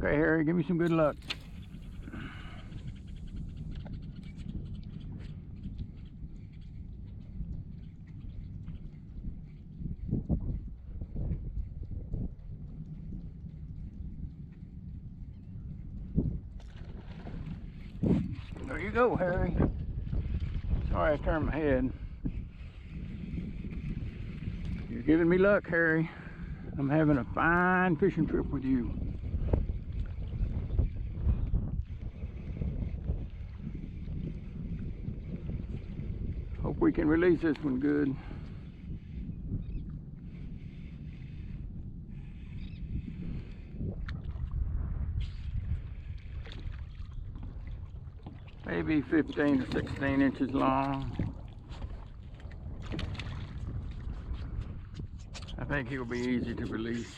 Okay, Harry, give me some good luck. There you go, Harry. Sorry I turned my head. You're giving me luck, Harry. I'm having a fine fishing trip with you. Hope we can release this one good. Maybe 15 or 16 inches long. I think he'll be easy to release.